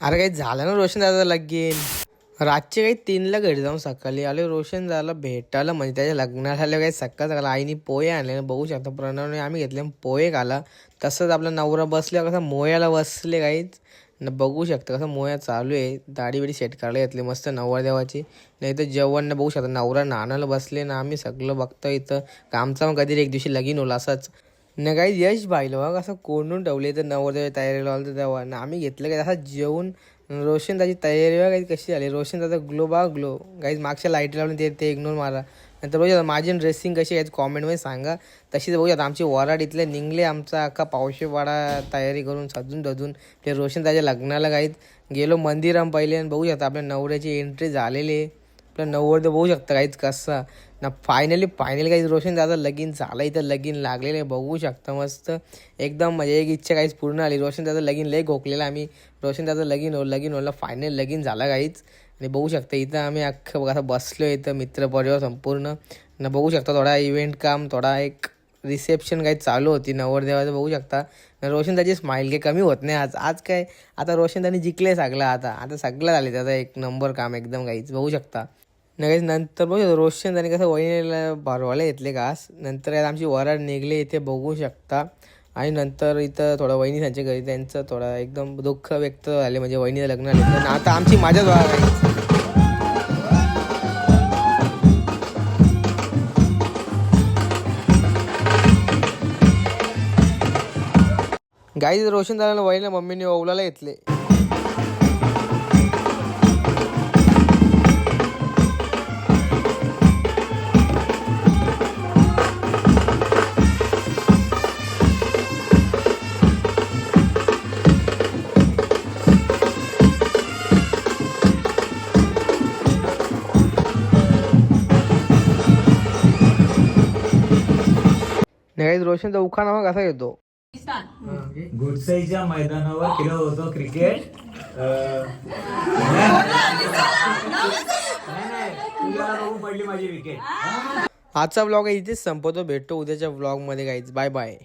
अरे काही झालं ना रोशन दादा लगीन. रातचे काही 3ला घरी जाऊन सकाळी आले. रोशन दादाला भेटायला म्हणजे त्याच्या लग्नाला आले. काही सकाळ सकाळ आईने पोहे आणले. बघू शकता प्रणवने आम्ही घेतले पोहे खाला. तसंच आपला नवरा बसले कसं मोयाला बसले काहीच न. बघू शकता कसं मोया चालू आहे. दाढी बिडी सेट करायला घेतली मस्त नवरा देवाची. नाही तर जेवण बघू शकता नवरा नानाला बसले ना. आम्ही सगळं बघतो इथं. आमचा मग कधी एक दिवशी लगीन होईल असंच न. काही यश पाहिलं बघ असं कोंडून ठेवले तर नवरदेव तयारीला आलं तर तेव्हा ना आम्ही घेतलं काय असं जेवून. रोशन दाची तयारी बघा काही कशी झाली. रोशन दादा ग्लो बा ग्लो काही मागच्या लाईट लावून ते इग्नोर मारा. नंतर बघू माझी ड्रेसिंग कशी आहे कॉमेंटमध्ये सांगा. तशीच बघू आमची वराड इथले निघले आमचा अख्खा पावशेवाडा तयारी करून सजून धजून ते रोशन दाच्या लग्नाला काहीच गेलो मंदिरात पहिले. आणि बघू शकता आपल्या नवऱ्याची एंट्री झालेली आहे. आपलं नवरदेव बघू शकता काहीच कसा ना. फायनली काही रोशन दादा लगीन झालं इथं लगीन लागलेलं आहे. बघू शकता मस्त एकदम म्हणजे एक इच्छा काहीच पूर्ण आली. रोशन दादा लगीन लय घोकलेला आम्ही. रोशन दादा लगीन होला फायनल लगीन झाला काहीच. आणि बघू शकता इथं आम्ही अख्खं बघा बसलो इथं मित्रपरिवार संपूर्ण ना. बघू शकता थोडा इव्हेंट काम थोडा एक रिसेप्शन काही चालू होती नवरदेवाचं. बघू शकता रोशन दाची स्माईल काही कमी होत नाही. आज काय आता रोशन दानी जिंकले सगळं. आता सगळं झाले त्याचा एक नंबर काम एकदम काहीच. बघू शकता नाही नंतर बघू रोशन त्याने कसं वहिनीला भरवायला घेतले घास. नंतर आमची वराड निघले इथे बघू शकता. आणि नंतर इथं थोडं वहिनी त्यांच्या घरी त्यांचं थोडं एकदम दुःख व्यक्त झाले म्हणजे वहिनीचं लग्न झालं. आता आमची मजाच व्हायला गाईज. रोशन दादाला वहिनीला मम्मीने ओवलाला घेतले. नाही रोशनचा उखाणा मग कसा येतो. गुडसाईच्या मैदानावर खेळत होतो क्रिकेट. आजचा ब्लॉग इथेच संपवतो. भेटतो उद्याच्या ब्लॉगमध्ये गाईज. Bye bye.